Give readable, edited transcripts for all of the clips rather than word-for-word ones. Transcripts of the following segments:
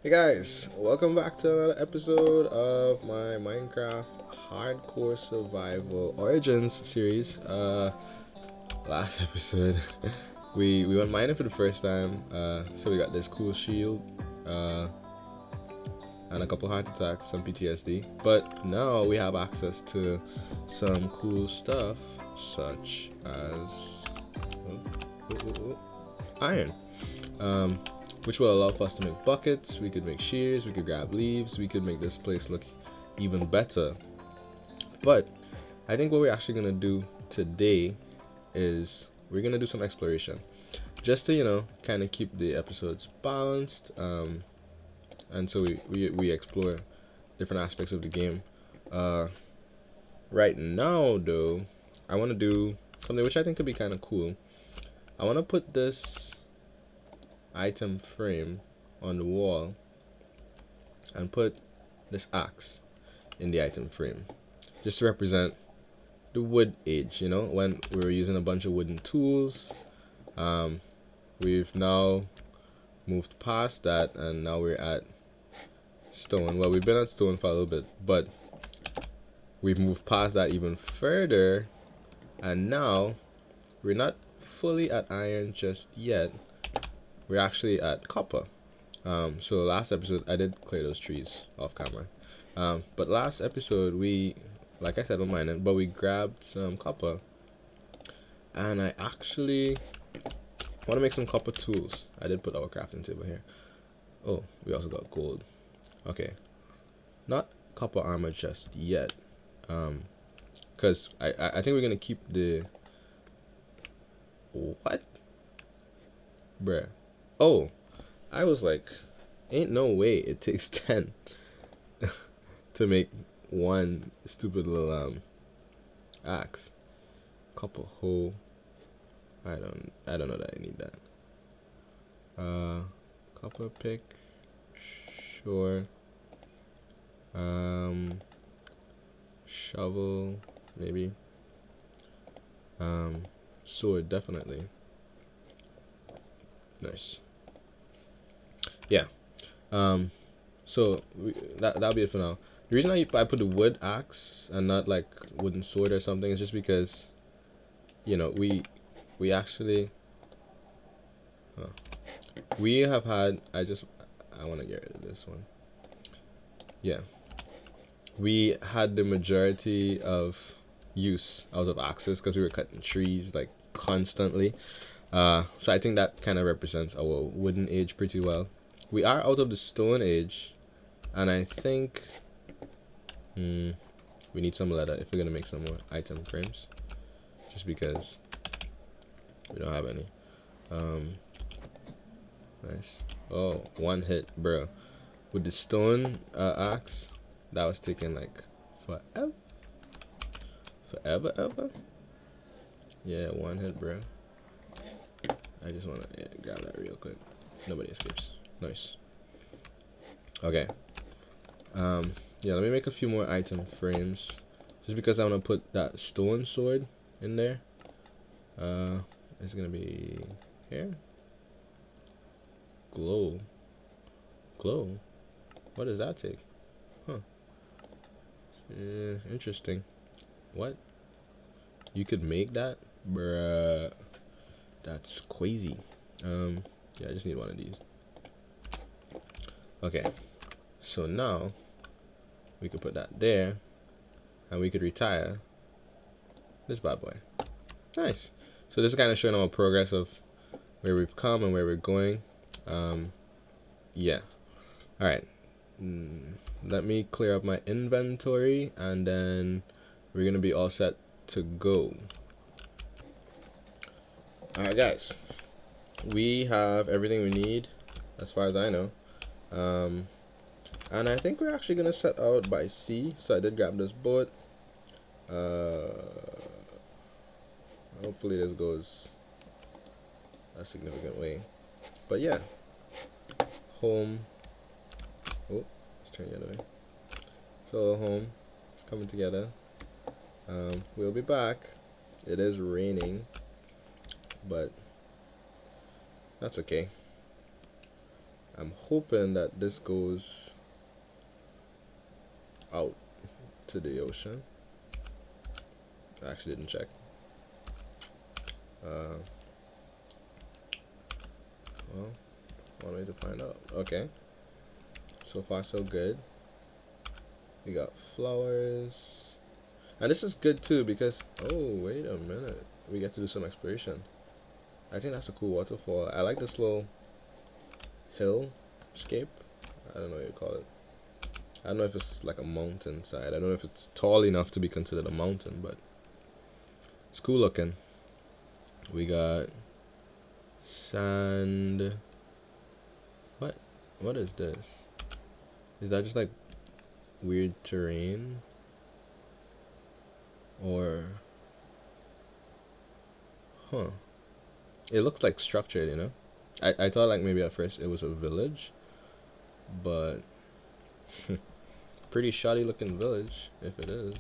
Hey guys, welcome back to another episode of my Minecraft Hardcore Survival Origins series. Last episode, we went mining for the first time. So we got this cool shield, uh, and a couple heart attacks, some PTSD. But now we have access to some cool stuff, such as iron. Um, which will allow for us to make buckets, we could make shears, we could grab leaves, we could make this place look even better. But I think what we're actually gonna do today is we're gonna do some exploration, just to kind of keep the episodes balanced, and so we explore different aspects of the game. Right now though, I want to do something which I think could be kind of cool. I want to put this item frame on the wall and put this axe in the item frame, just to represent the wood age, when we were using a bunch of wooden tools. We've now moved past that, and now we're at stone. Well, we've been at stone for a little bit, but we've moved past that even further, and now we're not fully at iron just yet. We're actually at copper. So last episode I did clear those trees off camera. But last episode we, like I said, we're mining, but we grabbed some copper, and I actually want to make some copper tools. I did put our crafting table here. Oh, we also got gold. Okay, not copper armor just yet. Cause I think we're gonna keep the what, bruh. Oh, I was like, ain't no way it takes 10 to make one stupid little axe. Copper hoe. I don't know that I need that. Copper pick. Sure. Shovel, maybe. Sword, definitely. Nice. Yeah. So that'll be it for now. The reason I put the wood axe and not like wooden sword or something is just because, we actually, we have had. I want to get rid of this one. Yeah, we had the majority of use out of axes because we were cutting trees like constantly. So I think that kind of represents our wooden age pretty well. We are out of the stone age, and I think we need some leather if we're gonna make some more item frames, just because we don't have any. Nice. Oh, one hit, bro. With the stone axe, that was taking like forever. Yeah, one hit, bro. I just wanna grab that real quick. Nobody escapes. Nice. Okay. Yeah, let me make a few more item frames, just because I want to put that stone sword in there. It's gonna be here. Glow. What does that take? Huh. Interesting. What? You could make that, bruh. That's crazy. Yeah, I just need one of these. Okay. So now we could put that there, and we could retire this bad boy. Nice. So this is kind of showing our progress of where we've come and where we're going. Yeah. All right. Let me clear up my inventory, and then we're gonna be all set to go. All right, guys. We have everything we need, as far as I know. And I think we're actually gonna set out by sea. So I did grab this boat. Hopefully this goes a significant way. But yeah, home. Oh, let's turn the other way. So home is coming together. We'll be back. It is raining, but that's okay. I'm hoping that this goes out to the ocean. I actually didn't check. Well, one way to find out. Okay. So far, so good. We got flowers. And this is good too because, oh, wait a minute. We get to do some exploration. I think that's a cool waterfall. I like this little hill scape. I don't know what you call it. I don't know if it's like a mountain side. I don't know if it's tall enough to be considered a mountain, but it's cool looking. We got sand. What is this? Is that just like weird terrain? Or huh? It looks like structured, you know? I thought like maybe at first it was a village, but pretty shoddy looking village if it is.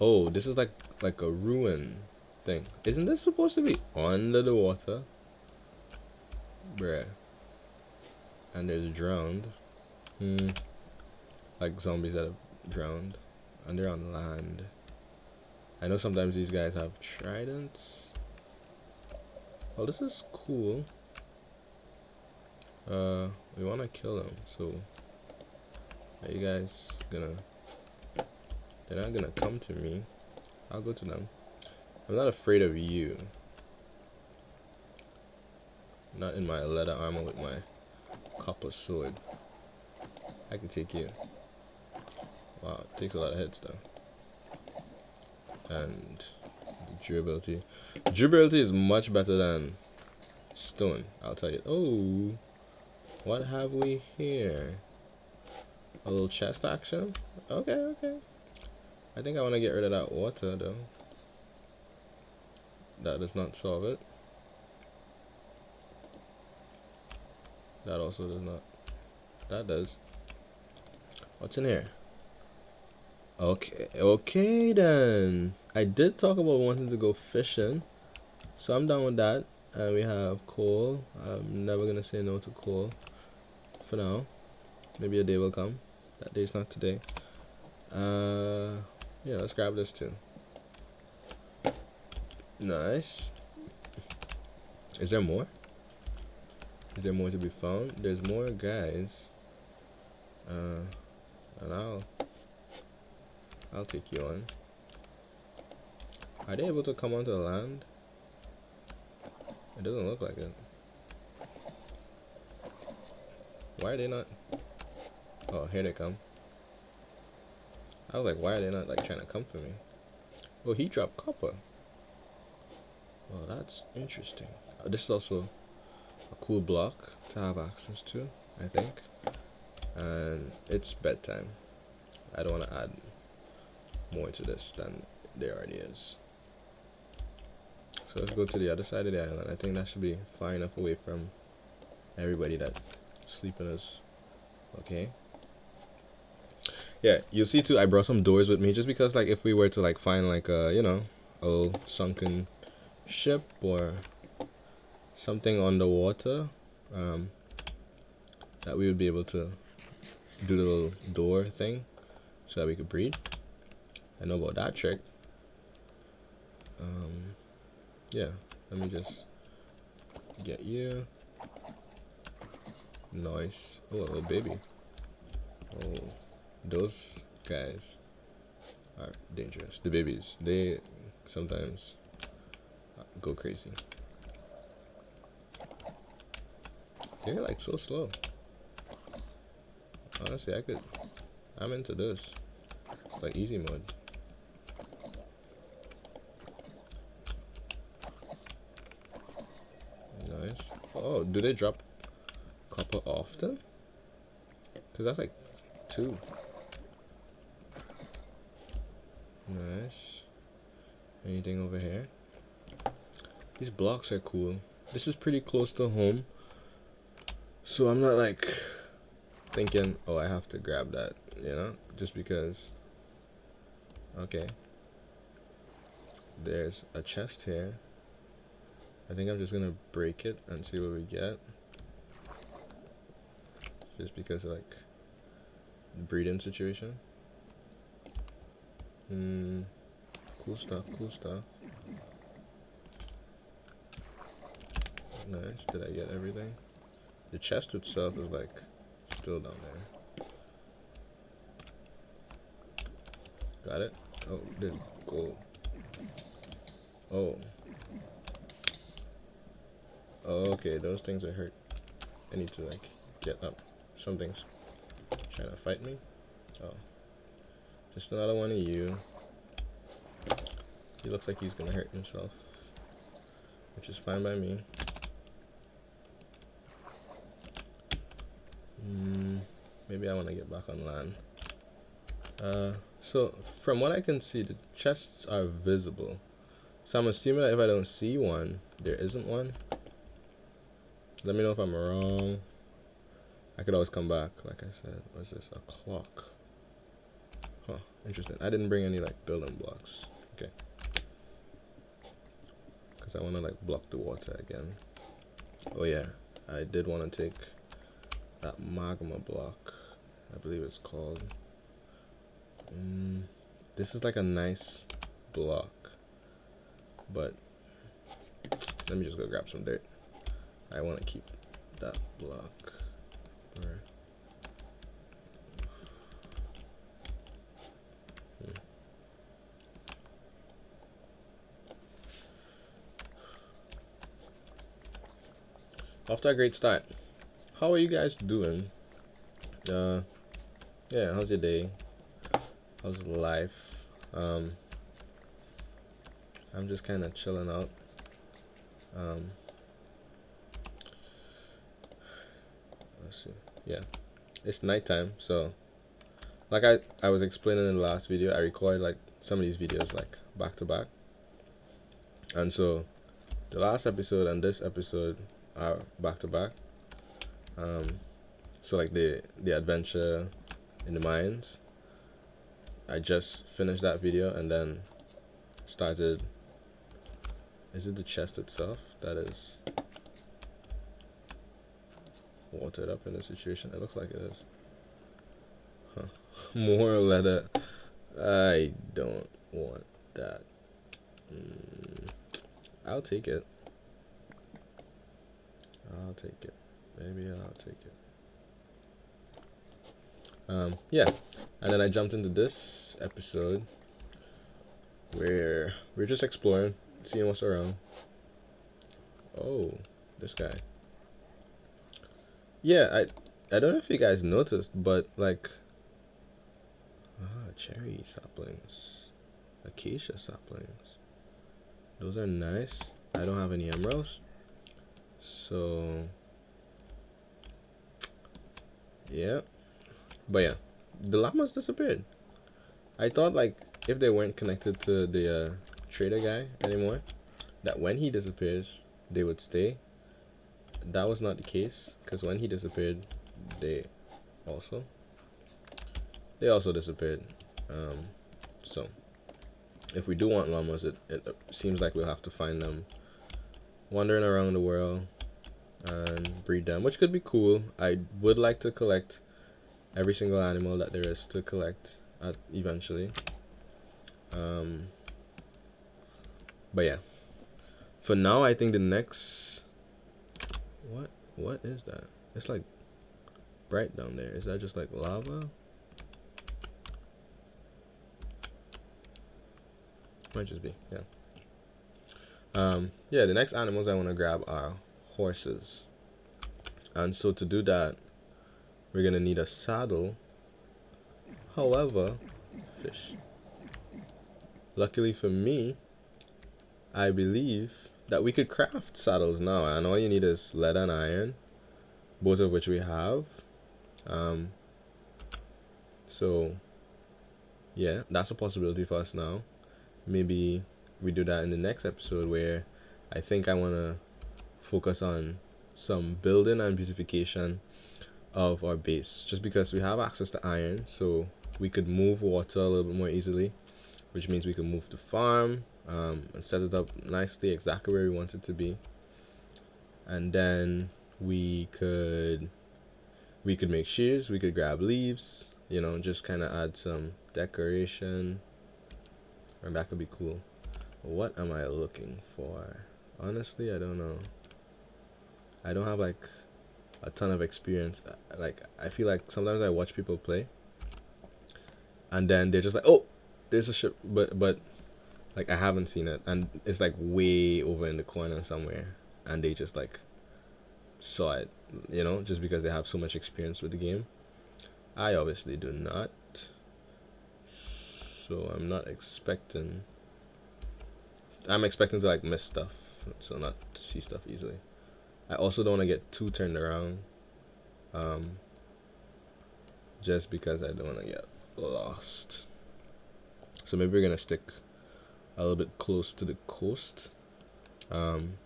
Oh, this is like a ruin thing. Isn't this supposed to be under the water? Bruh. And there's drowned. Like zombies that have drowned. And they're on land. I know sometimes these guys have tridents. Oh, this is cool. We want to kill them, so are you guys gonna... They're not gonna come to me. I'll go to them. I'm not afraid of you. Not in my leather armor with my copper sword. I can take you. Wow, it takes a lot of hits though. And durability. Durability is much better than stone, I'll tell you. Oh, what have we here? A little chest action? Okay. I think I want to get rid of that water though. That does not solve it. That also does not. That does. What's in here? Okay then. I did talk about wanting to go fishing, so I'm done with that. And we have coal. I'm never gonna say no to coal for now. Maybe a day will come. That day's not today. Yeah, let's grab this too. Nice. Is there more? Is there more to be found? There's more guys. And I'll take you on. Are they able to come onto the land? It doesn't look like it. Why are they not? Oh, here they come. I was like, why are they not like trying to come for me? Oh, he dropped copper. Well, that's interesting. This is also a cool block to have access to, I think. And it's bedtime. I don't want to add more to this than there already is. So let's go to the other side of the island. I think that should be far enough away from everybody that sleeping is okay. Yeah, you'll see too, I brought some doors with me just because like if we were to like find like a, you know, a little sunken ship or something underwater, that we would be able to do the little door thing so that we could breathe. I know about that trick. Yeah, let me just get you. Nice. Oh, a little baby. Oh, those guys are dangerous. The babies, they sometimes go crazy. They're like so slow. Honestly, I'm into this. It's like easy mode. Nice. Oh, do they drop copper often? Because that's like 2. Nice. Anything over here? These blocks are cool. This is pretty close to home. So I'm not like thinking, oh, I have to grab that, you know? Just because. Okay. There's a chest here. I think I'm just gonna break it and see what we get. just because of like the breeding situation. Cool stuff, cool stuff. Nice. Did I get everything? The chest itself is like still down there. Got it? Oh, there's gold. Oh. Oh, okay, those things are hurt. I need to like get up. Something's trying to fight me. Oh. Just another one of you. He looks like he's gonna hurt himself, which is fine by me. Maybe I want to get back on land. So from what I can see, the chests are visible. So I'm assuming that if I don't see one, there isn't one. Let me know if I'm wrong. I could always come back, like I said. What's this? A clock. Huh, interesting. I didn't bring any like building blocks. Okay. Because I want to like block the water again. Oh yeah, I did want to take that magma block. I believe it's called. This is like a nice block. But let me just go grab some dirt. I want to keep that block. Off to a great start. How are you guys doing? Yeah, how's your day? How's life? I'm just kind of chilling out. Let's see. Yeah, it's nighttime, so like I was explaining in the last video, I recorded like some of these videos like back to back, and so the last episode and this episode are back to back. So like the adventure in the mines, I just finished that video and then started. Is it the chest itself that is watered up in this situation? It looks like it is. Huh. More leather. I don't want that. I'll take it. Maybe I'll take it. Yeah. And then I jumped into this episode where we're just exploring, seeing what's around. Oh, this guy. Yeah, I don't know if you guys noticed, but like cherry saplings, acacia saplings. Those are nice. I don't have any emeralds, so yeah. But yeah, the llamas disappeared. I thought like if they weren't connected to the trader guy anymore, that when he disappears, they would stay. That was not the case, because when he disappeared, they also disappeared. So if we do want llamas, it seems like we'll have to find them wandering around the world and breed them, which could be cool. I would like to collect every single animal that there is to collect eventually. But yeah, for now I think the next what is that? It's like bright down there. Is that just like lava? Might just be, yeah. Yeah, the next animals I want to grab are horses. And so to do that, we're gonna need a saddle. However, fish. Luckily for me, I believe that we could craft saddles now, and all you need is lead and iron, both of which we have. So yeah, that's a possibility for us now. Maybe we do that in the next episode, where I think I want to focus on some building and beautification of our base, just because we have access to iron, so we could move water a little bit more easily, which means we can move the farm and set it up nicely exactly where we want it to be. And then we could We could make shears, we could grab leaves, you know, just kind of add some decoration, and that could be cool. What am I looking for? Honestly, I don't know. I don't have like a ton of experience. Like, I feel like sometimes I watch people play and then they're just like, oh, there's a ship, but like I haven't seen it, and it's like way over in the corner somewhere, and they just like saw it, you know, just because they have so much experience with the game. I obviously do not, so I'm expecting to like miss stuff, so not to see stuff easily. I also don't want to get too turned around, um, just because I don't want to get lost. So maybe we're gonna stick a little bit close to the coast, um,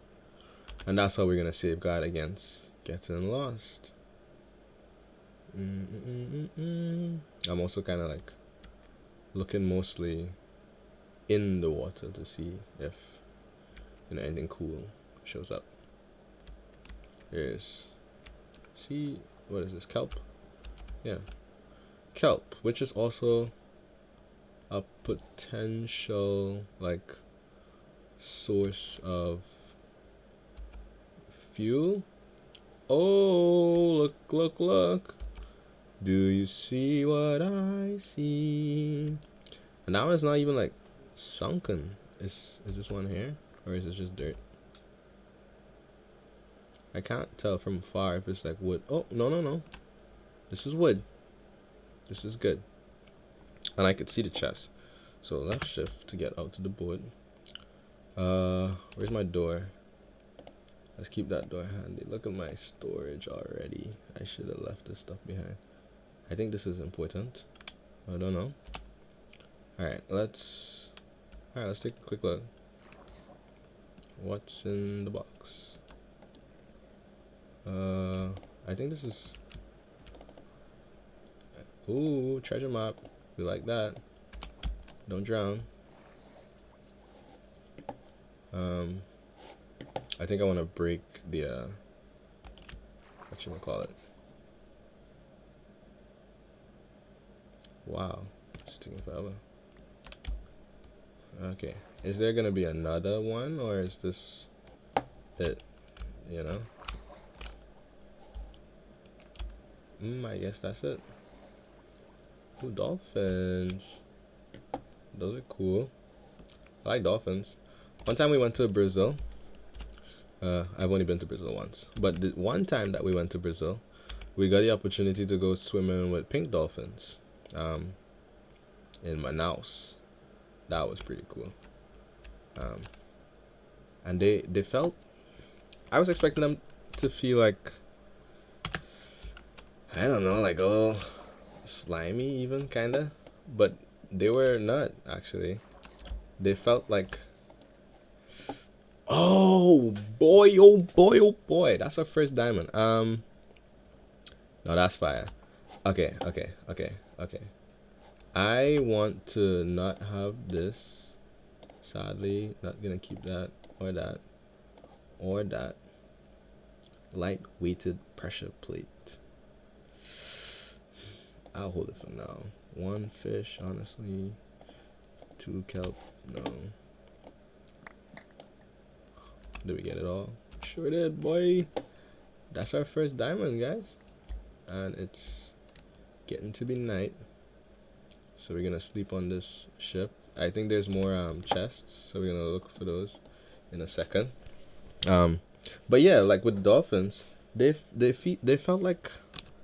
and that's how we're gonna safeguard against getting lost. I'm also kind of like looking mostly in the water to see if anything cool shows up. Here's, see, what is this, kelp? Yeah, kelp, which is also a potential like source of fuel. Oh, look, do you see what I see? And now it's not even like sunken. Is this one here, or is this just dirt? I can't tell from far if it's like wood. Oh, no. This is wood. This is good. And I could see the chest. So left shift to get out to the board. Where's my door? Let's keep that door handy. Look at my storage already. I should have left this stuff behind. I think this is important. I don't know. Alright, let's take a quick look. What's in the box? I think this is... Ooh, treasure map. We like that. Don't drown. I think I want to break the, what should I call it? Wow, it's taking forever. Okay, is there gonna be another one, or is this it? You know? I guess that's it. Ooh, dolphins. Those are cool. I like dolphins. One time we went to Brazil. I've only been to Brazil once, but the one time that we went to Brazil, we got the opportunity to go swimming with pink dolphins, in Manaus. That was pretty cool. And they felt. I was expecting them to feel like, I don't know, like a little slimy, even kinda, but they were not actually. They felt like, oh boy, oh boy, that's our first diamond. No, that's fire. Okay. I want to not have this. Sadly, not gonna keep that or that or that. Light weighted pressure plate. I'll hold it for now. One fish, honestly. Two kelp, no. Did we get it all? Sure did, boy. That's our first diamond, guys. And it's getting to be night. So we're gonna sleep on this ship. I think there's more chests, so we're gonna look for those in a second. But yeah, like with the dolphins, they felt like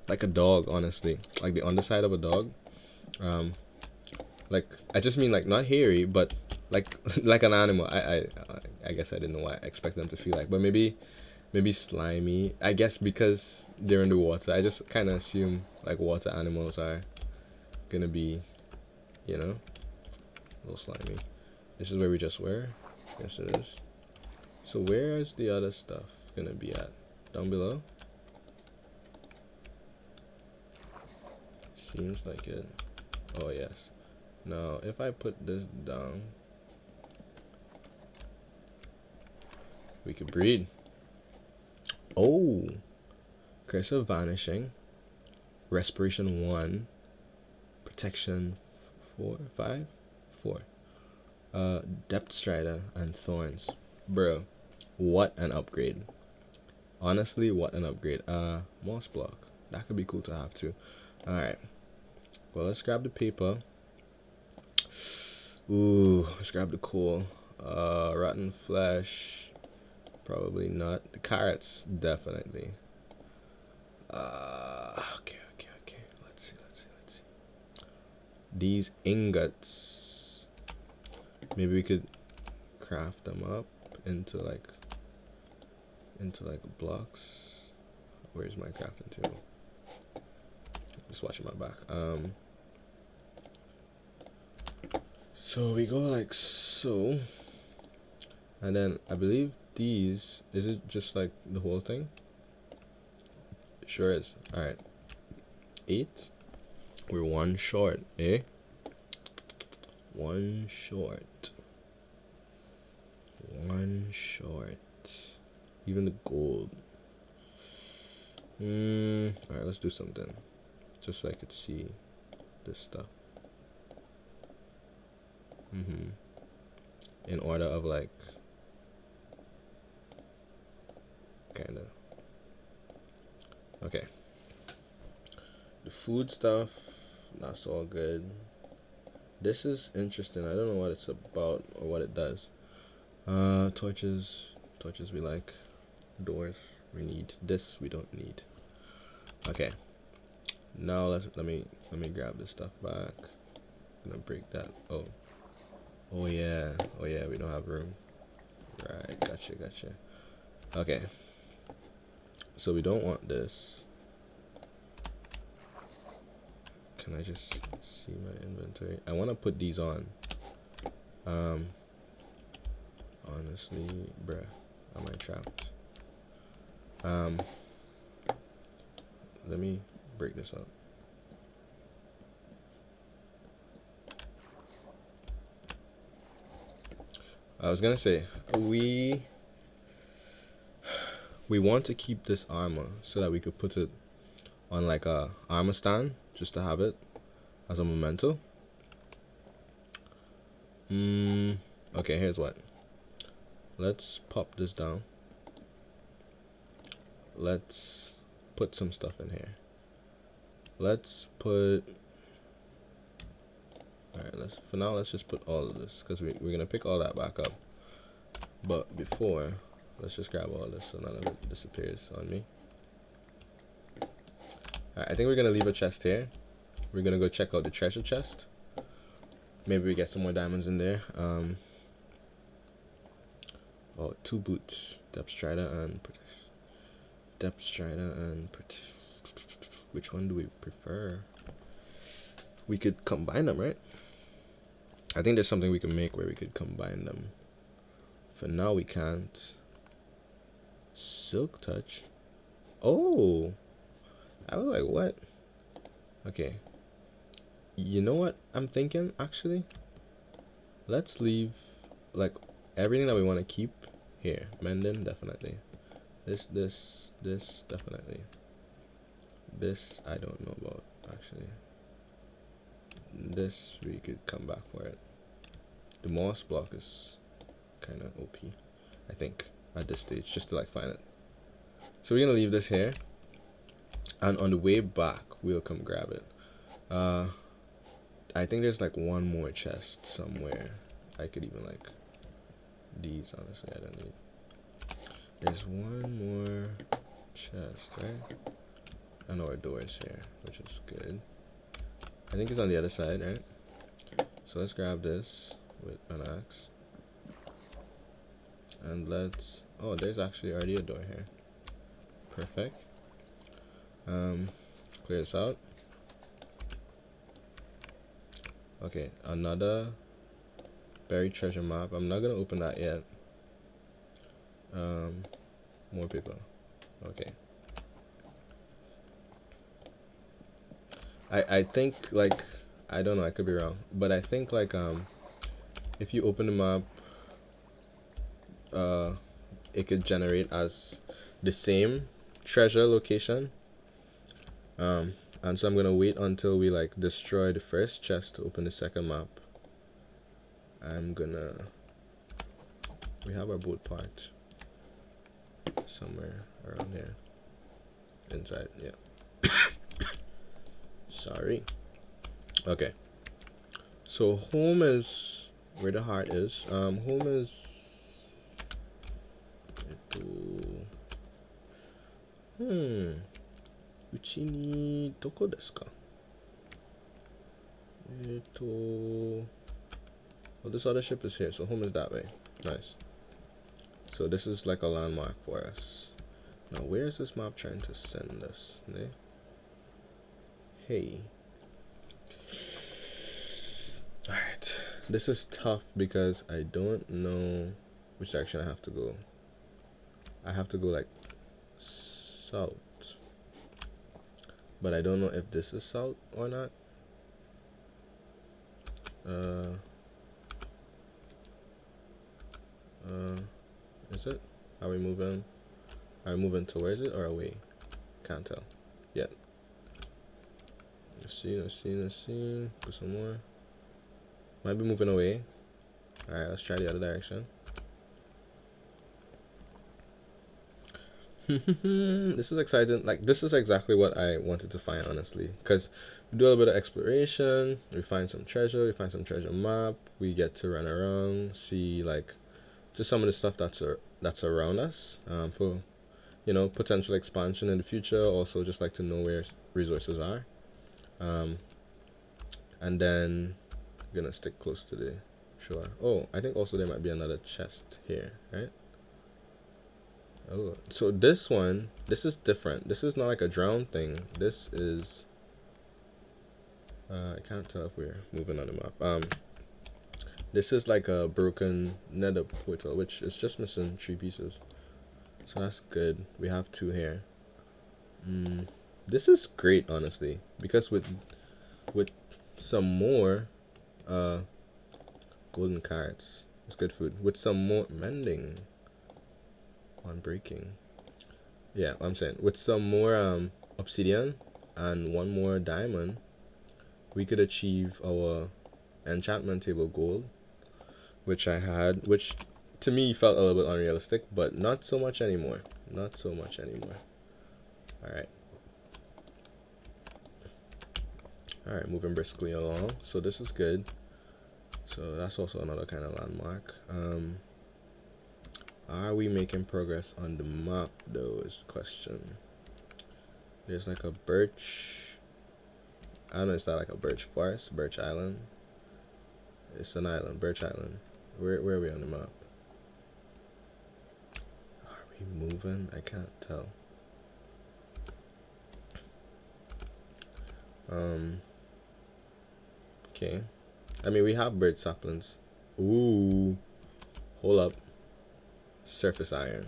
a dog, honestly, like the underside of a dog. Like, I just mean like not hairy, but like like an animal. I guess I didn't know what I expect them to feel like, but maybe slimy. I guess because they're in the water, I just kind of assume like water animals are gonna be, you know, a little slimy. This is where we just were. Yes, it is. So where is the other stuff gonna be at? Down below? Seems like it. Oh yes. Now if I put this down, we could breed. Oh, cursor vanishing. respiration 1, protection 4, 5, 4. Depth strider and thorns. Bro, what an upgrade. Honestly, what an upgrade. Moss block. That could be cool to have too. Alright. Well, let's grab the paper. Ooh, let's grab the coal. Rotten flesh. Probably not. The carrots, definitely. Okay. Let's see. These ingots. Maybe we could craft them up into like blocks. Where's my crafting table? Just watching my back. So we go like so, and then I believe these, is it just like the whole thing? It sure is. All right, 8. We're 1 short, eh? 1 short. 1 short. Even the gold. All right, let's do something, just so I could see this stuff. In order of like, kinda. Okay. The food stuff, that's all good. This is interesting. I don't know what it's about or what it does. Torches we like. Doors we need. This we don't need. Okay. Now let me grab this stuff back. I'm gonna break that. Oh yeah, we don't have room. Right, gotcha. Okay. So we don't want this. Can I just see my inventory? I want to put these on. Honestly, bruh, am I trapped? Let me break this up. I was gonna say, we want to keep this armor so that we could put it on like a armor stand, just to have it as a memento. Okay, here's what. Let's pop this down. Let's put some stuff in here. Let's put, alright, for now let's just put all of this, because we're gonna pick all that back up. But before, let's just grab all this so none of it disappears on me. Alright, I think we're gonna leave a chest here. We're gonna go check out the treasure chest. Maybe we get some more diamonds in there. Oh, 2 boots. Depth strider and which one do we prefer? We could combine them, right? I think there's something we can make where we could combine them. For now we can't. Silk touch. Oh, I was like, what? Okay. You know what I'm thinking, actually? Let's leave like everything that we want to keep here. Mending, definitely. This definitely. This I don't know about, actually. This we could come back for it. The moss block is kind of OP, I think, at this stage, just to like find it. So we're gonna leave this here, and on the way back we'll come grab it. I think there's like one more chest somewhere. I could even like these, honestly I don't need. There's one more chest, right? I know our door is here, which is good. I think it's on the other side, right? So let's grab this with an axe. And let's, oh, there's actually already a door here. Perfect. Clear this out. Okay, another buried treasure map. I'm not gonna open that yet. More people. Okay. I think like, I don't know, I could be wrong, but I think like if you open the map, it could generate as the same treasure location, and And so I'm gonna wait until we like destroy the first chest to open the second map. We have our boat part somewhere around here. Inside, yeah. Sorry. Okay. So home is where the heart is. Home is Uchi ni doko desu ka? Well, this other ship is here, so home is that way. Nice. So this is like a landmark for us. Now, where is this map trying to send us? Hey. Alright. This is tough because I don't know which direction I have to go. I have to go like south. But I don't know if this is south or not. Is it? Are we moving? Are we moving towards it or away? Can't tell yet. Let's see. Go some more. Might be moving away. Alright, let's try the other direction. This is exciting. Like, this is exactly what I wanted to find, honestly. Because we do a little bit of exploration. We find some treasure. We find some treasure map. We get to run around, see, like, just some of the stuff that's around us. For, you know, potential expansion in the future. Also, just like to know where resources are. And then I'm gonna stick close to the shore. Oh, I think also there might be another chest here, right? Oh, so this is different. This is not like a drown thing. This is I can't tell if we're moving on the map. This is like a broken nether portal, which is just missing 3 pieces. So that's good. We have 2 here. This is great, honestly, because with some more golden carrots, it's good food. With some more mending on breaking. Yeah, I'm saying with some more obsidian and 1 more diamond, we could achieve our enchantment table goal, which to me felt a little bit unrealistic, but not so much anymore. Alright, moving briskly along. So this is good. So that's also another kind of landmark. Are we making progress on the map though is the question. There's like a birch, I don't know, is that like a birch forest? Birch Island? It's an island, Birch Island. Where are we on the map? Are we moving? I can't tell. Okay. I mean, we have birch saplings. Ooh. Hold up. Surface iron.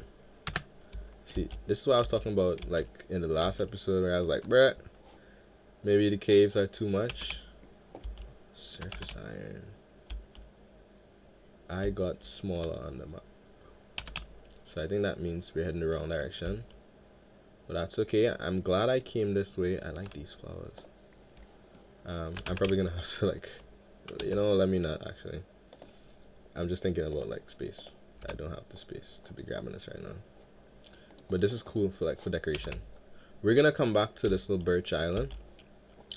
See, this is what I was talking about, like, in the last episode, where I was like, bruh, maybe the caves are too much. Surface iron. I got smaller on the map. So I think that means we're heading the wrong direction. But that's okay. I'm glad I came this way. I like these flowers. I'm probably gonna have to, like, you know, let me not actually. I'm just thinking about like space. I don't have the space to be grabbing this right now. But this is cool for decoration. We're gonna come back to this little birch island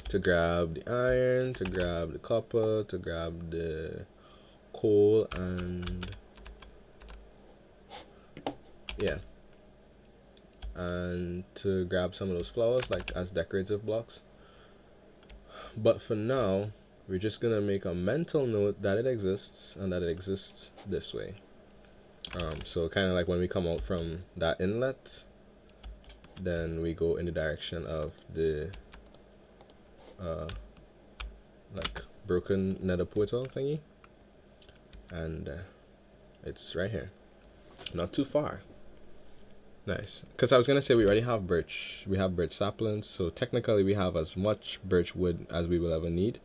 to grab the iron, to grab the copper, to grab the coal, and yeah, and to grab some of those flowers like as decorative blocks. But for now, we're just gonna make a mental note that it exists and that it exists this way. So kind of like when we come out from that inlet, then we go in the direction of the like broken nether portal thingy, and it's right here, not too far. Nice, because I was gonna say we already have birch. We have birch saplings, so technically we have as much birch wood as we will ever need.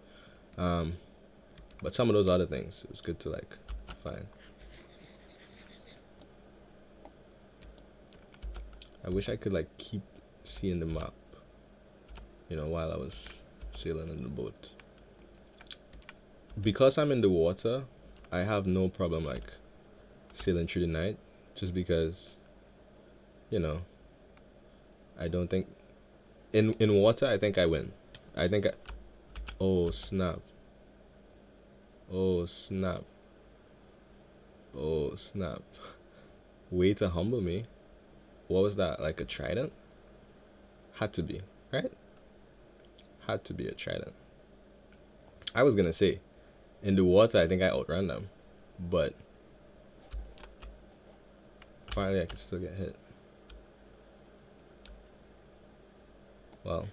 But some of those other things, it's good to like find. I wish I could like keep seeing the map. while I was sailing in the boat. Because I'm in the water, I have no problem like sailing through the night, just because you know I don't think in water I think I win. I think I, oh snap, oh snap, oh snap. Way to humble me. What was that? Like a trident? Had to be, right? Had to be a trident. I was gonna say, in the water, I think I outran them, but finally I could still get hit. Well,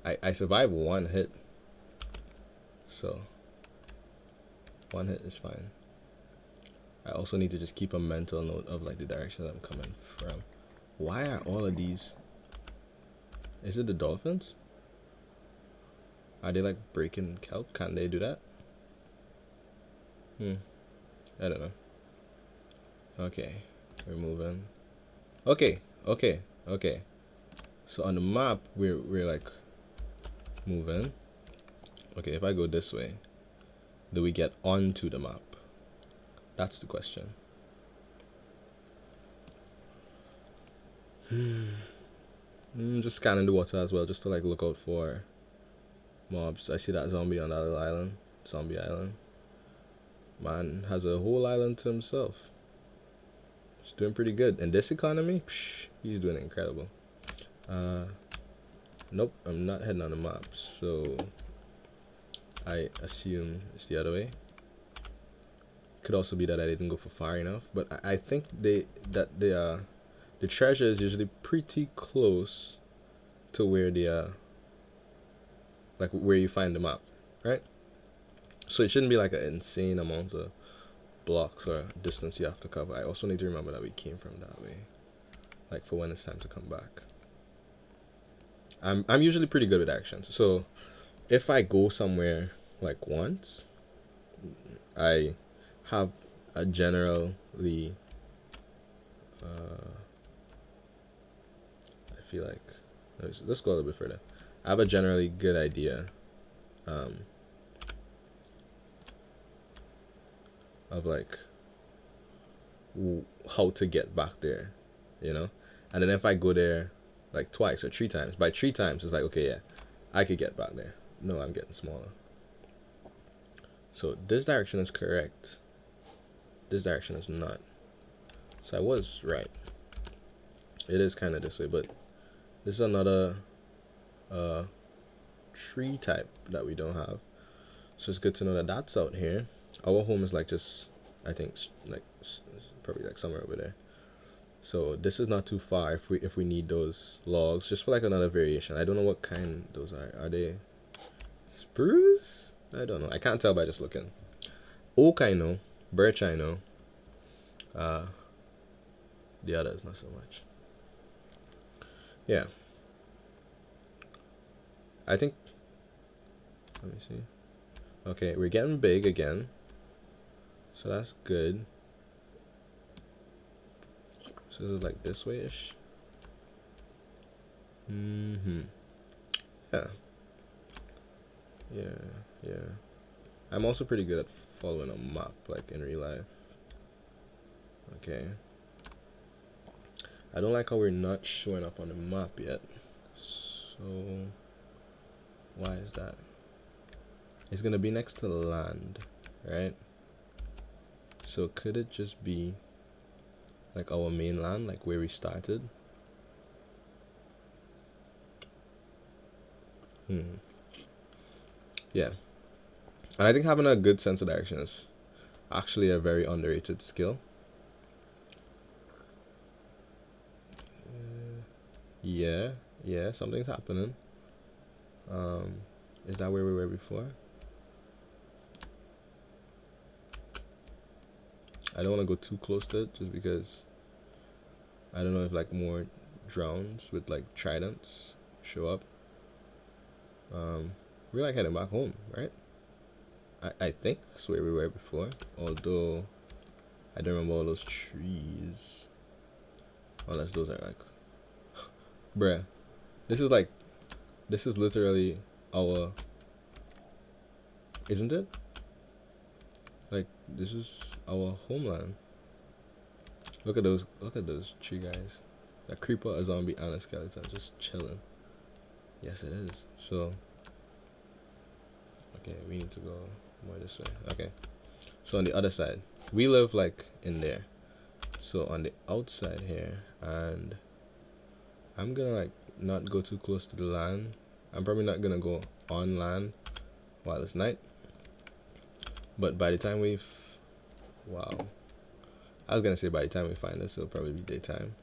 I survived one hit, so one hit is fine. I also need to just keep a mental note of like the direction I'm coming from. Why are all of these? Is it the dolphins? Are they like breaking kelp? Can they do that? I don't know. Okay, we're moving. Okay, okay, okay. So on the map, we're like moving. Okay, if I go this way, do we get onto the map? That's the question. Just scanning the water as well, just to like look out for mobs. I see that zombie on that little island. Zombie island. Man has a whole island to himself. He's doing pretty good. In this economy, he's doing incredible. Nope, I'm not heading on the map, so I assume it's the other way. Could also be that I didn't go for far enough, but I think the treasure is usually pretty close to where like where you find the map, right? So it shouldn't be like an insane amount of blocks or distance you have to cover. I also need to remember that we came from that way, like for when it's time to come back. I'm usually pretty good with actions, so if I go somewhere like once, I have a generally I feel like let's go a little bit further. I have a generally good idea of like how to get back there, and then if I go there like twice or three times, by three times it's like, okay, yeah, I could get back there. No, I'm getting smaller. So this direction is correct. This direction is not. So I was right. It is kind of this way, but this is another tree type that we don't have. So it's good to know that that's out here. Our home is like just, I think, like probably like somewhere over there. So this is not too far if we need those logs, just for like another variation. I don't know what kind those are. Are they spruce? I don't know. I can't tell by just looking. Oak I know, birch I know. The others not so much. Yeah. I think. Let me see. Okay, we're getting big again, so that's good. So this is like this way-ish. Yeah. Yeah. I'm also pretty good at following a map, like in real life. Okay. I don't like how we're not showing up on the map yet. So why is that? It's gonna be next to land, right? So could it just be like our mainland, like where we started? Yeah. And I think having a good sense of direction is actually a very underrated skill. Yeah, something's happening. Is that where we were before? I don't want to go too close to it, just because I don't know if like more drowns with like tridents show up. We're like heading back home, right? I think that's where we were before, although I don't remember all those trees, unless those are like Bruh, this is like, this is literally our, isn't it? Like, this is our homeland. Look at those tree guys. A creeper, a zombie, and a skeleton just chilling. Yes, it is. So, okay, we need to go more this way. Okay. So on the other side, we live like in there. So on the outside here, and I'm gonna like not go too close to the land. I'm probably not gonna go on land while it's night. But by the time wow. I was gonna say by the time we find this, it'll probably be daytime.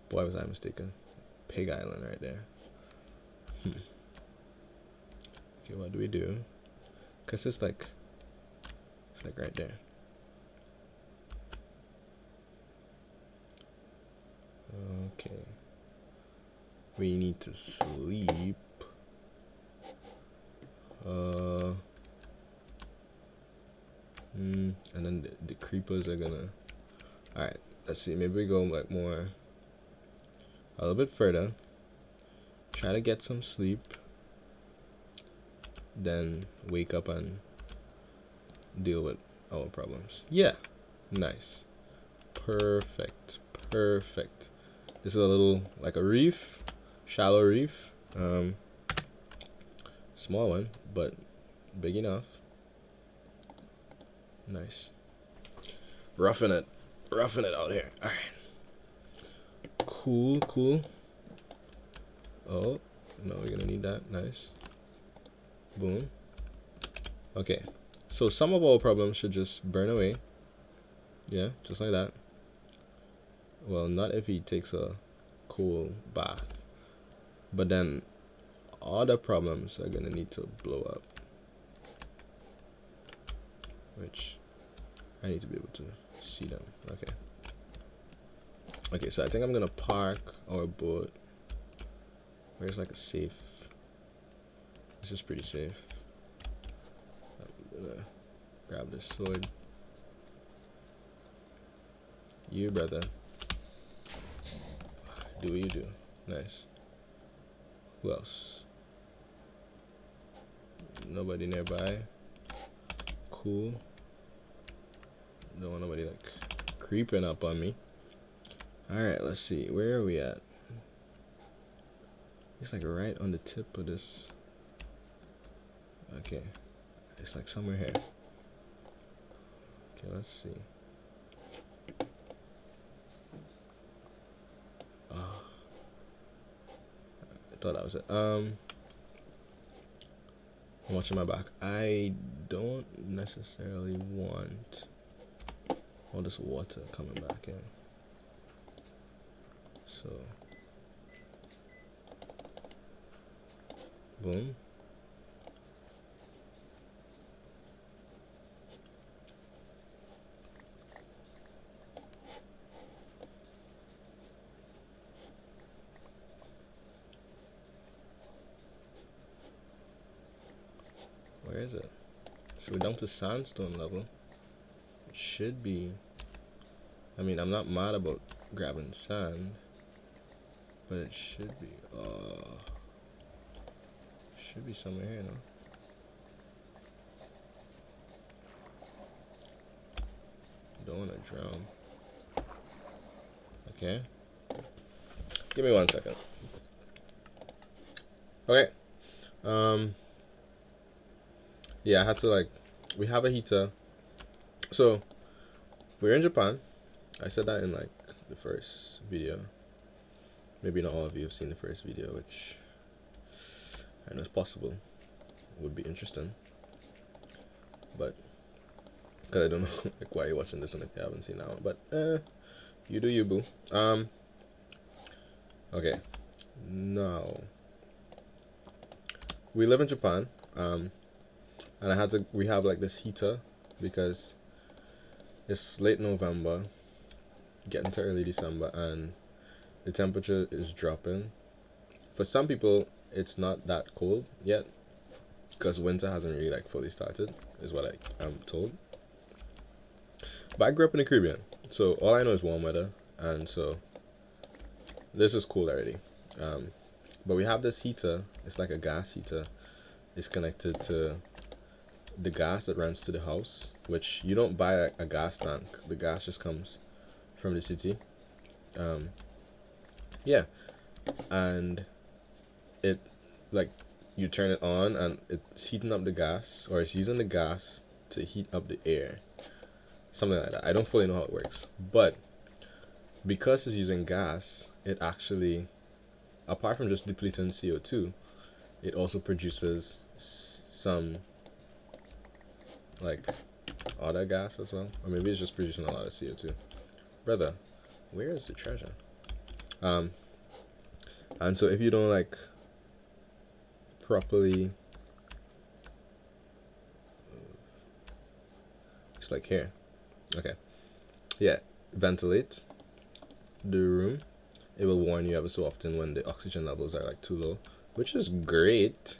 Boy, was I mistaken. Pig Island right there. Okay, what do we do? Cause it's like right there. Okay. We need to sleep. And then the creepers are gonna. All right, let's see. Maybe we go like more, a little bit further. Try to get some sleep. Then wake up and deal with our problems. Yeah, nice, perfect. This is a little like a reef, shallow reef. Small one, but big enough. Nice. Roughing it out here. All right. Cool. Oh, no, we're gonna need that. Nice. Boom. Okay. So some of our problems should just burn away. Yeah, just like that. Well, not if he takes a cool bath. But then other problems are gonna need to blow up. Which I need to be able to see them. Okay, so I think I'm gonna park our boat. Where's like a safe? This is pretty safe. I'm gonna grab this sword. You, brother. Do what you do. Nice. Who else? Nobody nearby. Cool. Don't want nobody like creeping up on me. Alright, let's see. Where are we at? It's like right on the tip of this. Okay. It's like somewhere here. Okay, let's see. Oh. I thought that was it. I'm watching my back. I don't necessarily want all this water coming back in. So, boom. Where is it? So we're down to sandstone level. It should be. I mean, I'm not mad about grabbing sand, but it should be. Should be somewhere here, no? Don't want to drown. Okay. Give me 1 second. Okay. Yeah, I had to like. We have a heater. So we're in Japan. I said that in like the first video. Maybe not all of you have seen the first video, which I know is possible. Would be interesting. But because I don't know like why you're watching this one if you haven't seen that one. But you do you, boo. Okay. Now we live in Japan. And we have like this heater because it's late November, getting to early December, and the temperature is dropping. For some people, it's not that cold yet because winter hasn't really like fully started, is what I'm told. But I grew up in the Caribbean, so all I know is warm weather, and so this is cool already. But we have this heater. It's like a gas heater. It's connected to the gas that runs to the house, which you don't buy a gas tank. The gas just comes from the city. Um, yeah, and it like you turn it on and it's heating up the gas, or it's using the gas to heat up the air, something like that. I don't fully know how it works, but because it's using gas, it actually, apart from just depleting CO2, it also produces some like other gas as well, or maybe it's just producing a lot of CO2. Brother, where is the treasure? Um, and so if you don't like properly, it's like here. Okay, yeah, ventilate the room. It will warn you every so often when the oxygen levels are like too low, which is great.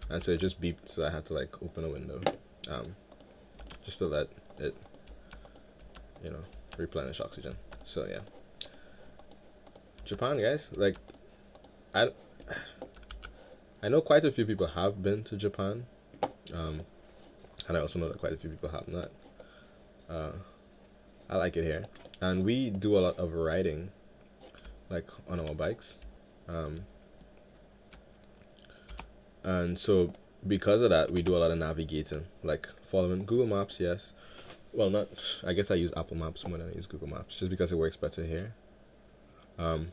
And so it just beeped, so I had to like open a window, just to let it, replenish oxygen. So yeah, Japan, guys. Like, I I know quite a few people have been to Japan, um, and I also know that quite a few people have not. Uh, I like it here, and we do a lot of riding, like on our bikes, um, and so because of that, we do a lot of navigating, like following Google Maps. Yes, well, not. I guess I use Apple Maps more than I use Google Maps, just because it works better here. Um,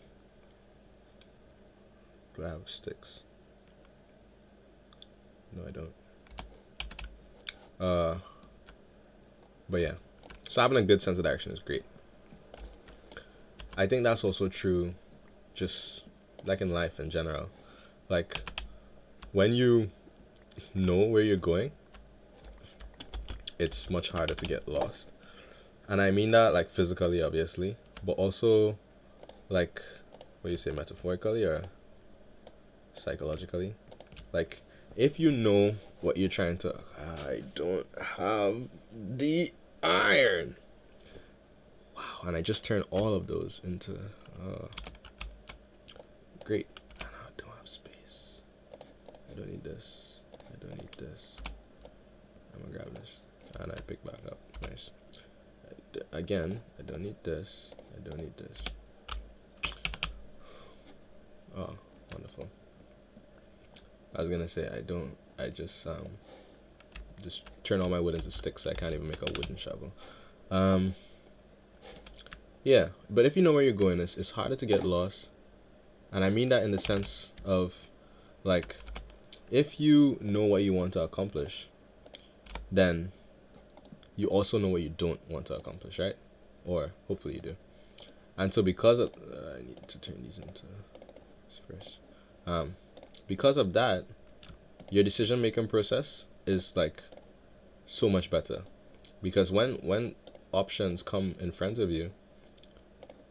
do I have sticks? No, I don't. Uh, but yeah, so having a good sense of direction is great. I think that's also true, just like in life in general. Like when you know where you're going, it's much harder to get lost. And I mean that like physically, obviously, but also like what do you say, metaphorically or psychologically. Like if you know what you're trying to, I don't have the iron. Wow, and I just turned all of those into great. I don't have space. I don't need this. I don't need this. I'm gonna grab this. And I pick back up. Nice. Again, I don't need this. I don't need this. Oh, wonderful. I was gonna say I just turn all my wood into sticks, so I can't even make a wooden shovel. Um yeah, but if you know where you're going, it's harder to get lost. And I mean that in the sense of like if you know what you want to accomplish, then you also know what you don't want to accomplish, right? Or hopefully you do. And so because of I need to turn these into express. Because of that, your decision making process is like so much better. Because when options come in front of you,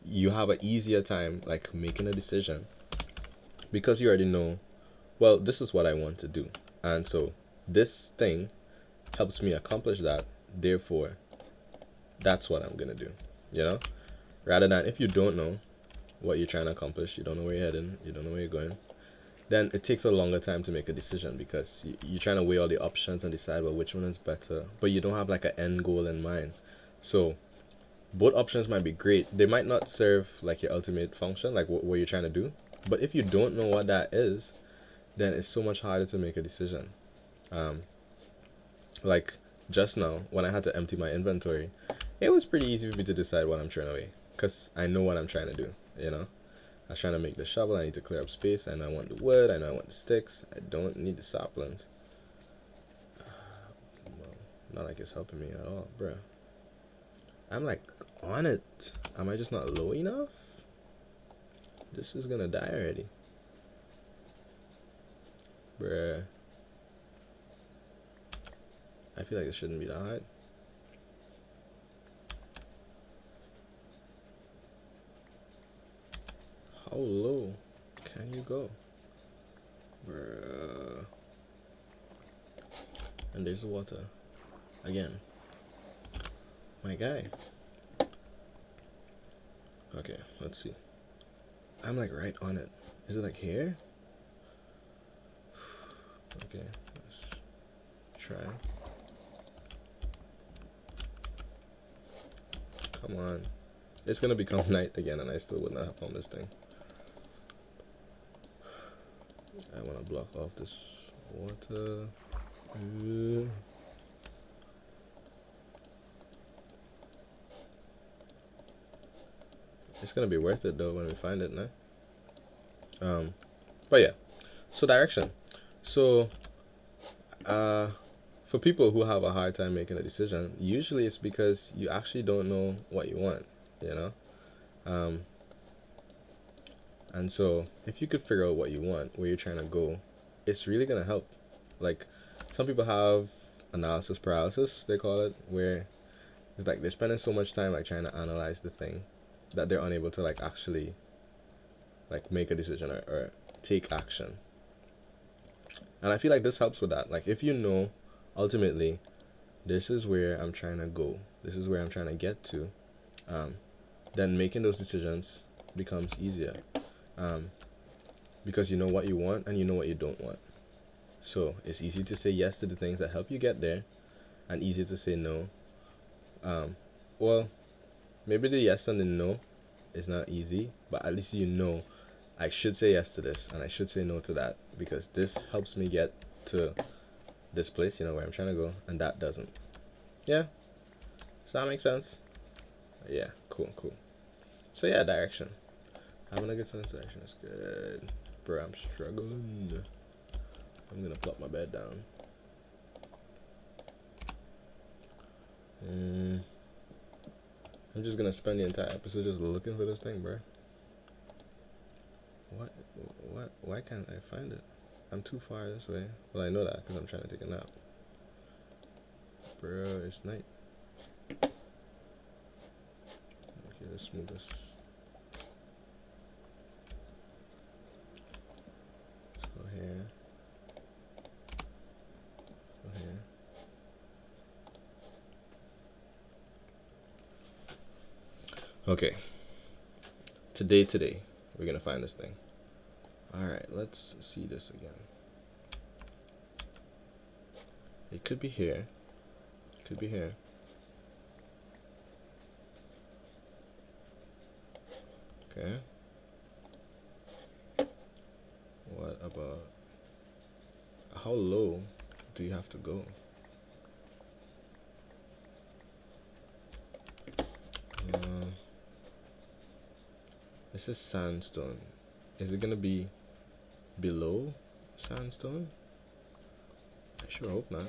you have an easier time like making a decision because you already know, well, this is what I want to do. And so this thing helps me accomplish that. Therefore, that's what I'm gonna do. You know? Rather than if you don't know what you're trying to accomplish, you don't know where you're heading, you don't know where you're going, then it takes a longer time to make a decision because you're trying to weigh all the options and decide, well, which one is better, but you don't have like an end goal in mind. So both options might be great. They might not serve like your ultimate function, like what you're trying to do. But if you don't know what that is, then it's so much harder to make a decision. Um, like just now, when I had to empty my inventory, it was pretty easy for me to decide what I'm throwing away because I know what I'm trying to do, you know? I was trying to make the shovel. I need to clear up space. I know I want the wood. I know I want the sticks. I don't need the saplings. Well, not like it's helping me at all, bruh. I'm like on it. Am I just not low enough? This is gonna die already. Bruh. I feel like it shouldn't be that hard. How low can you go? Bruh. And there's the water. Again. My guy. Okay, let's see. I'm like right on it. Is it like here? Okay, let's try. Come on. It's gonna become night again and I still would not have found this thing. I wanna block off this water. It's gonna be worth it though when we find it now. But yeah. So direction. So for people who have a hard time making a decision, usually it's because you actually don't know what you want, you know? And so if you could figure out what you want, where you're trying to go, it's really gonna help. Like some people have analysis paralysis, they call it, where it's like they're spending so much time like trying to analyze the thing that they're unable to like actually like make a decision or take action. And I feel like this helps with that. Like if you know ultimately this is where I'm trying to go, this is where I'm trying to get to, then making those decisions becomes easier. Because you know what you want and you know what you don't want. So it's easy to say yes to the things that help you get there and easy to say no. Well, maybe the yes and the no is not easy, but at least you know I should say yes to this and I should say no to that because this helps me get to this place, you know, where I'm trying to go, and that doesn't. Yeah? Does that make sense? Yeah, cool. So yeah, direction. Having a good sense of direction is good. Bro, I'm struggling. I'm gonna plop my bed down. I'm just gonna spend the entire episode just looking for this thing, bro. What? Why can't I find it? I'm too far this way. Well, I know that because I'm trying to take a nap. Bro, it's night. Okay, let's move this. Let's go here. Go here. Okay. Today, we're gonna find this thing. Alright, let's see this again. It could be here. Could be here. Okay. What about... How low do you have to go? This is sandstone. Is it gonna be below sandstone? I sure hope not.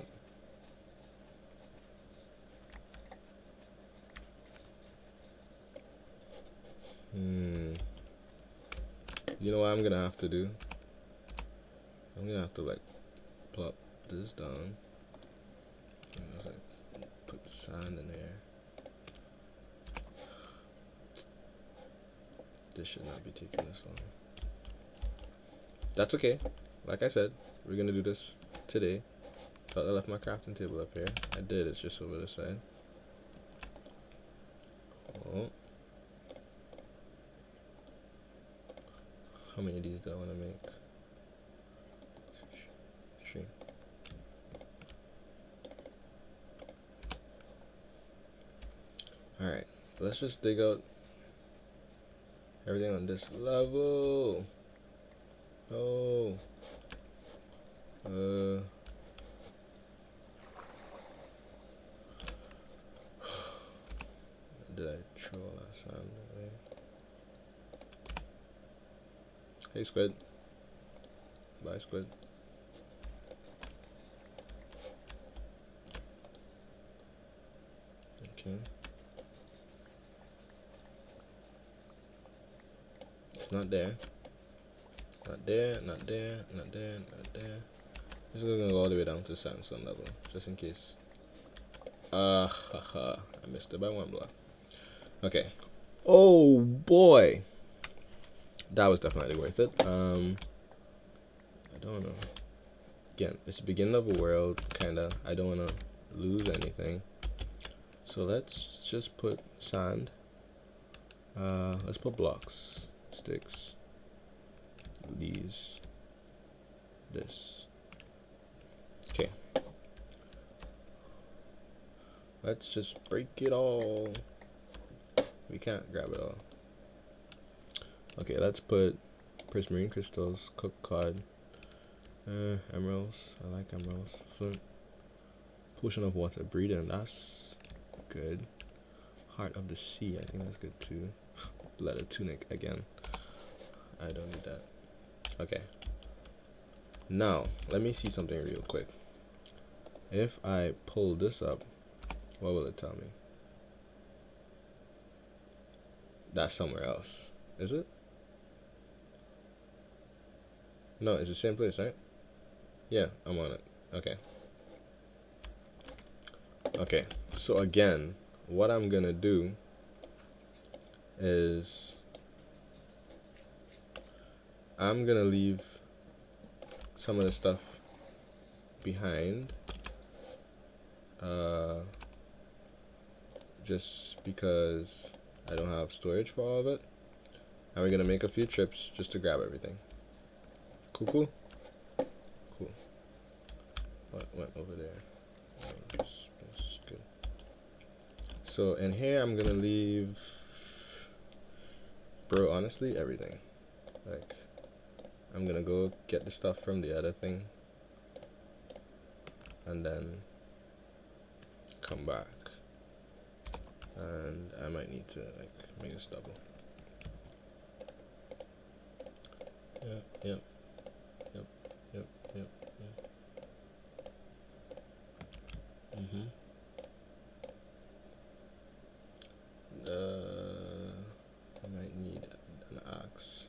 You know what I'm gonna have to do? I'm gonna have to like plop this down and just, like put sand in there. This should not be taking this long. That's okay. Like I said, we're gonna do this today. Thought I left my crafting table up here. I did, it's just over the side. Oh. How many of these do I want to make? 3. Alright, let's just dig out everything on this level. Oh. Did I throw all that sand away? Hey squid. Bye squid. Okay. It's not there. Not there, not there, not there, not there. I'm just gonna go all the way down to sandstone level, just in case. Haha, I missed it by 1 block. Okay. Oh boy. That was definitely worth it. I don't know. Again, it's the beginning of a world, kinda. I don't wanna lose anything. So let's just put sand. Let's put blocks, sticks, these. This. Okay. Let's just break it all. We can't grab it all. Okay, let's put prismarine crystals, cooked cod, emeralds. I like emeralds. Flint. Potion of water, breathing. That's good. Heart of the sea. I think that's good too. Leather tunic again. I don't need that. Okay. Now, let me see something real quick. If I pull this up, what will it tell me? That's somewhere else. Is it? No, it's the same place, right? Yeah, I'm on it. Okay. Okay, so again, what I'm gonna do is I'm gonna leave some of the stuff behind, just because I don't have storage for all of it, and we're gonna make a few trips just to grab everything. Cool. What went over there? That's good. So in here I'm gonna leave, bro, honestly, everything. Like, I'm gonna go get the stuff from the other thing and then come back, and I might need to like make this double. Yep. I might need an axe.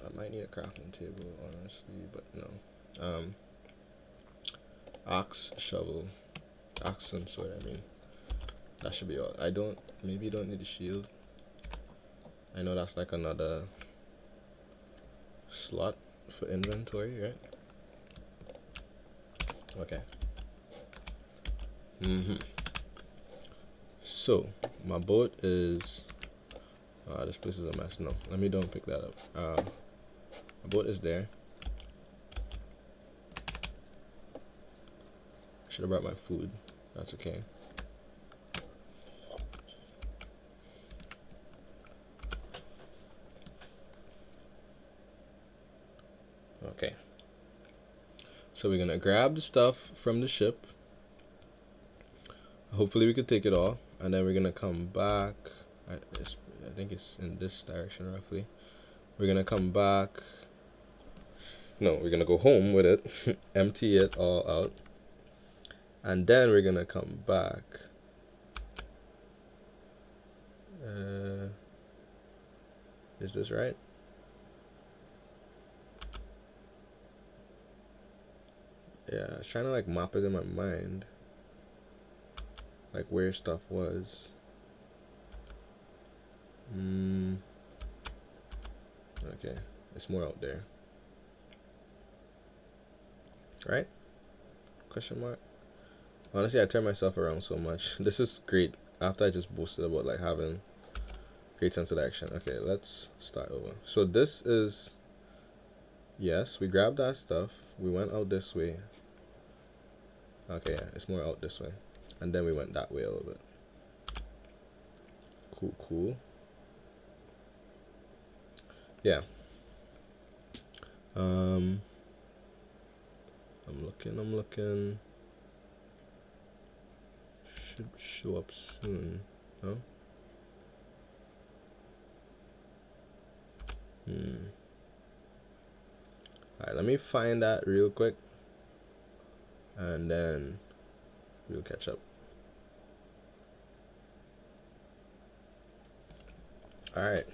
I might need a crafting table, honestly, but no. Axe, shovel, axe and sword. I mean, that should be all. Maybe you don't need a shield. I know that's like another slot for inventory, right? Okay. So my boat is. This place is a mess. No, let me don't pick that up. My boat is there. Should have brought my food. That's okay. Okay. So we're gonna grab the stuff from the ship. Hopefully we could take it all, and then we're gonna come back. I think it's in this direction roughly. We're gonna come back. No, we're gonna go home with it, empty it all out, and then we're gonna come back. Is this right? Yeah, I was trying to like map it in my mind, like where stuff was. Okay, it's more out there, right? Question mark. Honestly, I turn myself around so much. This is great after I just boasted about like having great sense of action. Okay, let's start over. So this is, yes, we grabbed that stuff, we went out this way. Okay, yeah, it's more out this way, and then we went that way a little bit. Cool. Yeah. I'm looking. Should show up soon. No? Alright, let me find that real quick, and then we'll catch up. Alright,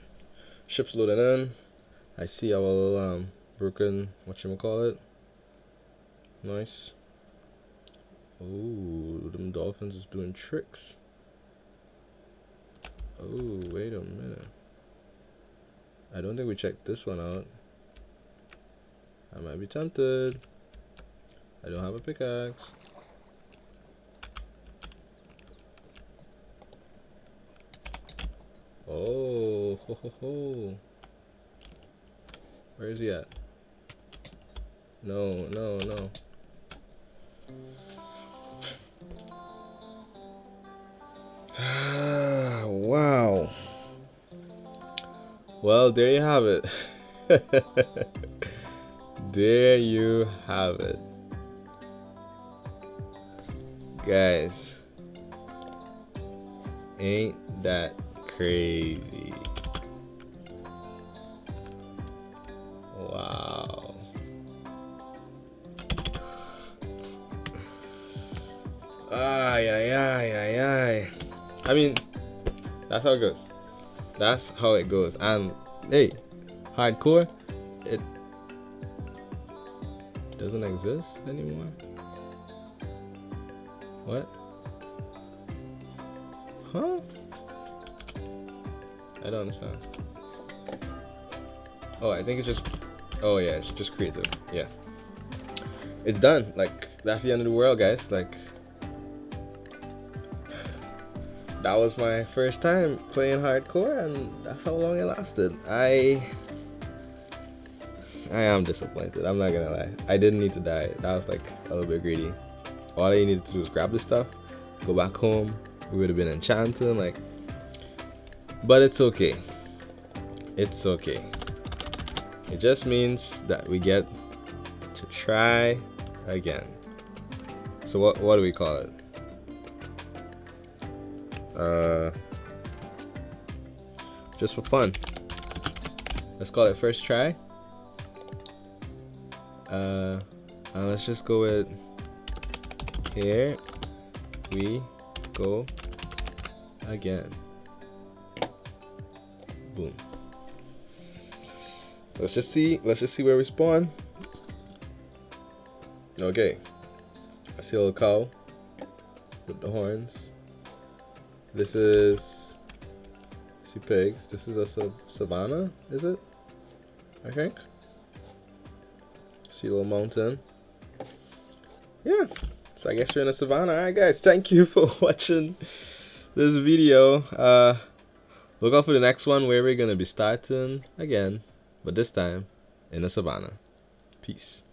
ship's loading in. I see our little broken, whatchamacallit. Nice. Oh, them dolphins is doing tricks. Oh, wait a minute. I don't think we checked this one out. I might be tempted. I don't have a pickaxe. Oh, ho. Where is he at? No, no, no. Wow. Well, there you have it. There you have it. Guys, ain't that crazy? Wow. Ay, ay, ay, ay, ay. I mean, that's how it goes. That's how it goes. And hey, hardcore, it doesn't exist anymore. What? Huh? I don't understand. Oh, I think it's just. Oh yeah, it's just creative. Yeah. It's done. Like, that's the end of the world, guys. Like, that was my first time playing hardcore, and that's how long it lasted. I am disappointed. I'm not gonna lie. I didn't need to die. That was like a little bit greedy. All I needed to do was grab this stuff, go back home. We would have been enchanting, like. But it's okay. It's okay. It just means that we get to try again. So what do we call it? Just for fun. Let's call it first try. And let's just go with here we go again. Boom. Let's just see where we spawn. Okay. I see a little cow with the horns. This is, I see pigs. This is a savanna, is it? I think. See a little mountain. Yeah. So I guess you're in a savanna. Alright guys, thank you for watching this video. Look out for the next one where we're gonna be starting again, but this time in a savanna. Peace.